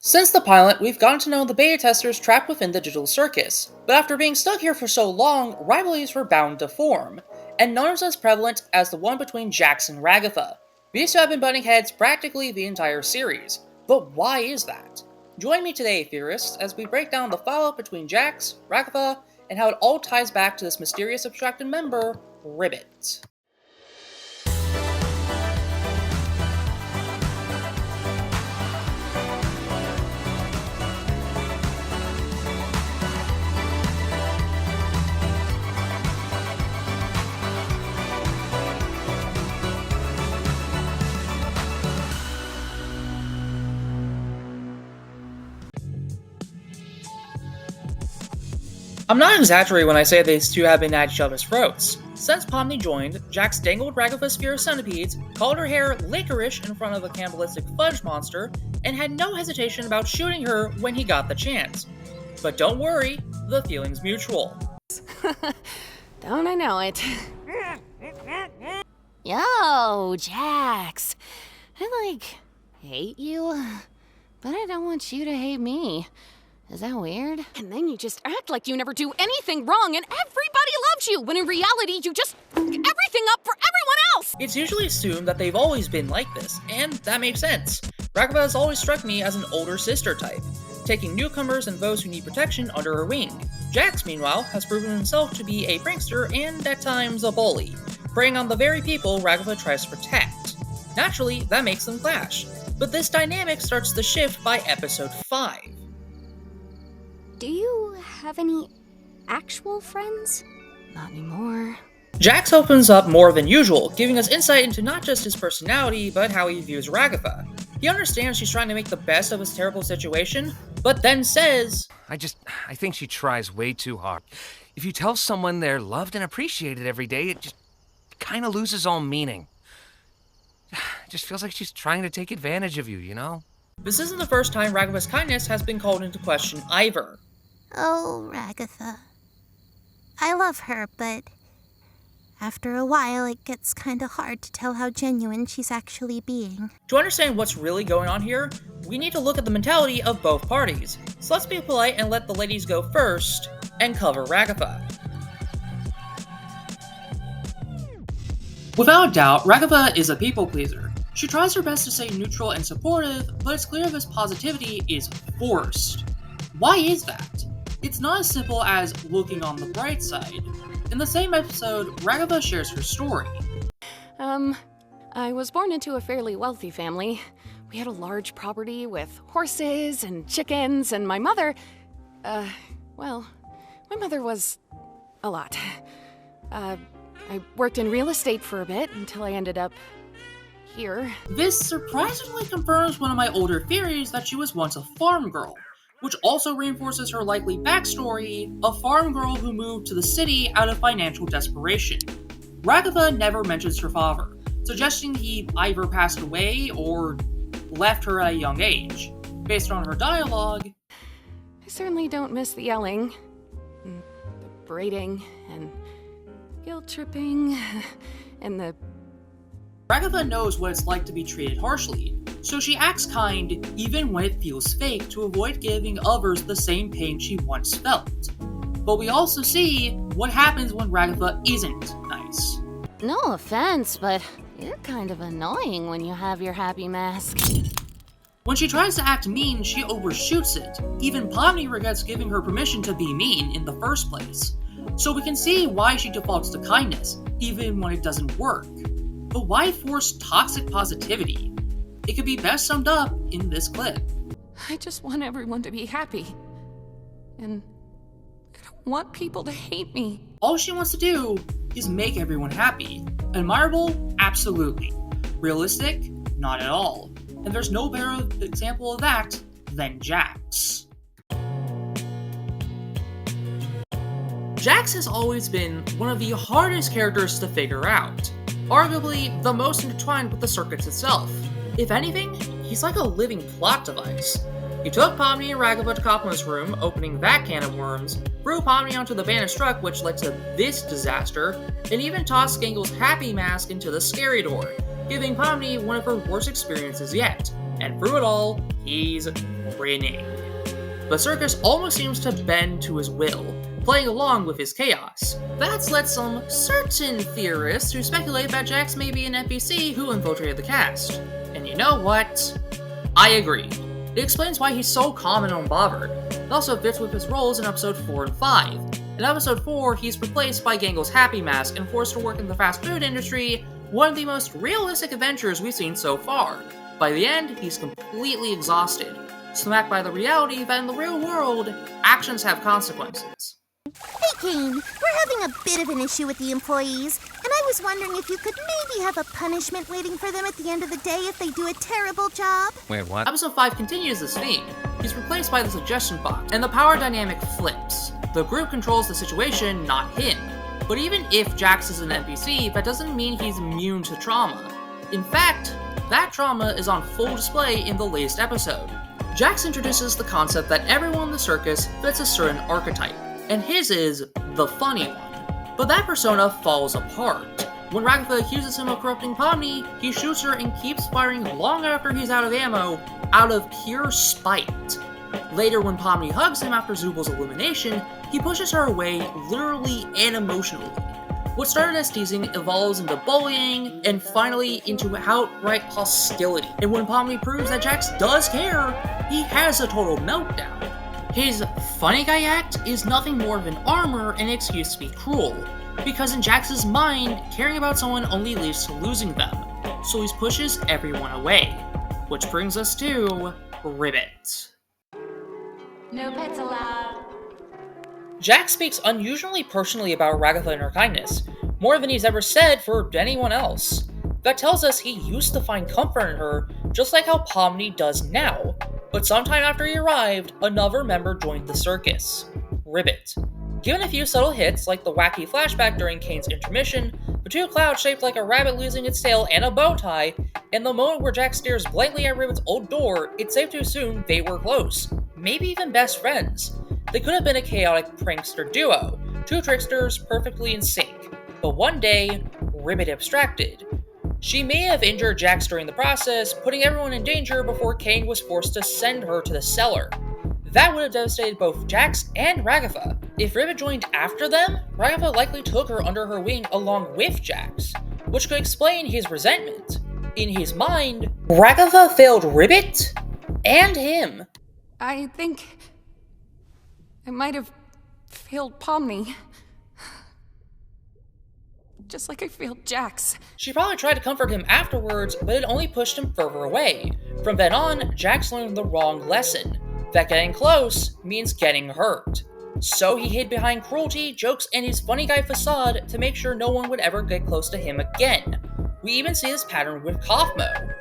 Since the pilot, we've gotten to know the beta testers trapped within the digital circus, but after being stuck here for so long, rivalries were bound to form, and none was as prevalent as the one between Jax and Ragatha. These two have been butting heads practically the entire series, but why is that? Join me today, theorists, as we break down the fallout between Jax, Ragatha, and how it all ties back to this mysterious abstracted member, Ribbit. I'm not exaggerating when I say these two have been at each other's throats. Since Pomni joined, Jax dangled Ragatha's fear of centipedes, called her hair licorice in front of a cannibalistic fudge monster, and had no hesitation about shooting her when he got the chance. But don't worry, the feeling's mutual. Don't I know it? Yo, Jax. I hate you, but I don't want you to hate me. Is that weird? And then you just act like you never do anything wrong and everybody loves you, when in reality you just fuck everything up for everyone else! It's usually assumed that they've always been like this, and that makes sense. Ragatha has always struck me as an older sister type, taking newcomers and those who need protection under her wing. Jax, meanwhile, has proven himself to be a prankster and, at times, a bully, preying on the very people Ragatha tries to protect. Naturally, that makes them clash, but this dynamic starts to shift by episode 5. Do you have any actual friends? Not anymore. Jax opens up more than usual, giving us insight into not just his personality, but how he views Ragatha. He understands she's trying to make the best of his terrible situation, but then says, I think she tries way too hard. If you tell someone they're loved and appreciated every day, it just kind of loses all meaning. It just feels like she's trying to take advantage of you, you know? This isn't the first time Ragatha's kindness has been called into question either. Oh, Ragatha. I love her, but after a while it gets kinda hard to tell how genuine she's actually being. To understand what's really going on here, we need to look at the mentality of both parties. So let's be polite and let the ladies go first, and cover Ragatha. Without a doubt, Ragatha is a people pleaser. She tries her best to stay neutral and supportive, but it's clear this positivity is forced. Why is that? It's not as simple as looking on the bright side. In the same episode, Ragatha shares her story. I was born into a fairly wealthy family. We had a large property with horses and chickens, and my mother, my mother was a lot. I worked in real estate for a bit until I ended up here. This surprisingly confirms one of my older theories that she was once a farm girl, which also reinforces her likely backstory, a farm girl who moved to the city out of financial desperation. Ragatha never mentions her father, suggesting he either passed away or left her at a young age. Based on her dialogue, I certainly don't miss the yelling, and the braiding, and guilt-tripping, and the... Ragatha knows what it's like to be treated harshly, so she acts kind even when it feels fake to avoid giving others the same pain she once felt. But we also see what happens when Ragatha isn't nice. No offense, but you're kind of annoying when you have your happy mask. When she tries to act mean, she overshoots it. Even Pomni regrets giving her permission to be mean in the first place. So we can see why she defaults to kindness, even when it doesn't work. But why force toxic positivity? It could be best summed up in this clip. I just want everyone to be happy. And I don't want people to hate me. All she wants to do is make everyone happy. Admirable? Absolutely. Realistic? Not at all. And there's no better example of that than Jax. Jax has always been one of the hardest characters to figure out. Arguably the most intertwined with the circuits itself. If anything, he's like a living plot device. He took Pomni and Ragatha to Copland's room, opening that can of worms, threw Pomni onto the banish truck which led to this disaster, and even tossed Gangle's happy mask into the scary door, giving Pomni one of her worst experiences yet. And through it all, he's grinning. The circus almost seems to bend to his will, playing along with his chaos. That's led some certain theorists to speculate that Jax may be an NPC who infiltrated the cast. And you know what? I agree. It explains why he's so calm and unbothered. It also fits with his roles in episode 4 and 5. In episode 4, he's replaced by Gangle's Happy Mask and forced to work in the fast food industry, one of the most realistic adventures we've seen so far. By the end, he's completely exhausted, smacked by the reality that in the real world, actions have consequences. Hey, Kane, we're having a bit of an issue with the employees, and I was wondering if you could maybe have a punishment waiting for them at the end of the day if they do a terrible job. Wait, what? Episode 5 continues this theme. He's replaced by the suggestion box, and the power dynamic flips. The group controls the situation, not him. But even if Jax is an NPC, that doesn't mean he's immune to trauma. In fact, that trauma is on full display in the latest episode. Jax introduces the concept that everyone in the circus fits a certain archetype, and his is the funny one. But that persona falls apart. When Ragatha accuses him of corrupting Pomni, he shoots her and keeps firing long after he's out of ammo, out of pure spite. Later, when Pomni hugs him after Zubal's elimination, he pushes her away literally and emotionally. What started as teasing evolves into bullying, and finally into outright hostility. And when Pomni proves that Jax does care, he has a total meltdown. His funny guy act is nothing more than armor and an excuse to be cruel, because in Jax's mind, caring about someone only leads to losing them, so he pushes everyone away. Which brings us to Ribbit. No pets allowed. Jax speaks unusually personally about Ragatha and her kindness, more than he's ever said for anyone else. That tells us he used to find comfort in her, just like how Pomni does now. But sometime after he arrived, another member joined the circus, Ribbit. Given a few subtle hits, like the wacky flashback during Kane's intermission, the two clouds shaped like a rabbit losing its tail and a bow tie, and the moment where Jax stares blankly at Ribbit's old door, it's safe to assume they were close, maybe even best friends. They could have been a chaotic prankster duo, two tricksters perfectly in sync. But one day, Ribbit abstracted. She may have injured Jax during the process, putting everyone in danger before Kane was forced to send her to the cellar. That would have devastated both Jax and Ragatha. If Ribbit joined after them, Ragatha likely took her under her wing along with Jax, which could explain his resentment. In his mind, Ragatha failed Ribbit and him. I think I might have failed Pomni. Just like I failed Jax. She probably tried to comfort him afterwards, but it only pushed him further away. From then on, Jax learned the wrong lesson, that getting close means getting hurt. So he hid behind cruelty, jokes, and his funny guy facade to make sure no one would ever get close to him again. We even see this pattern with Kaufmo.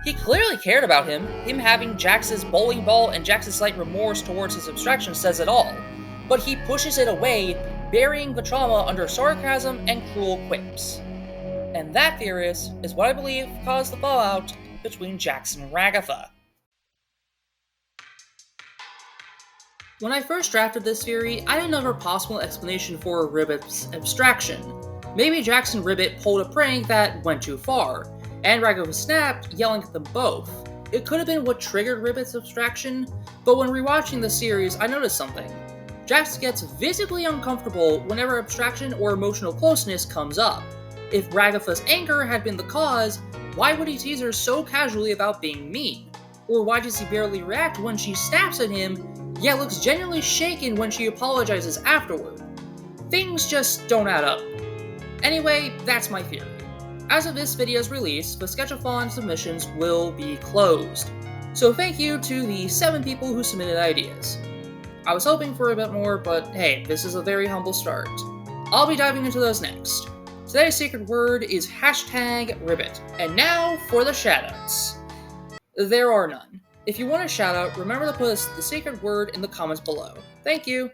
He clearly cared about him having Jax's bowling ball and Jax's slight remorse towards his abstraction says it all. But he pushes it away, burying the trauma under sarcasm and cruel quips. And that, theorist, is what I believe caused the fallout between Jax and Ragatha. When I first drafted this theory, I had another possible explanation for Ribbit's abstraction. Maybe Jax and Ribbit pulled a prank that went too far, and Ragatha snapped, yelling at them both. It could have been what triggered Ribbit's abstraction, but when rewatching the series, I noticed something. Jax gets visibly uncomfortable whenever abstraction or emotional closeness comes up. If Ragatha's anger had been the cause, why would he tease her so casually about being mean? Or why does he barely react when she snaps at him, yet looks genuinely shaken when she apologizes afterward? Things just don't add up. Anyway, that's my theory. As of this video's release, the Sketch-a-thon submissions will be closed. So thank you to the 7 people who submitted ideas. I was hoping for a bit more, but hey, this is a very humble start. I'll be diving into those next. Today's secret word is #Ribbit. And now for the shoutouts. There are none. If you want a shoutout, remember to put the secret word in the comments below. Thank you!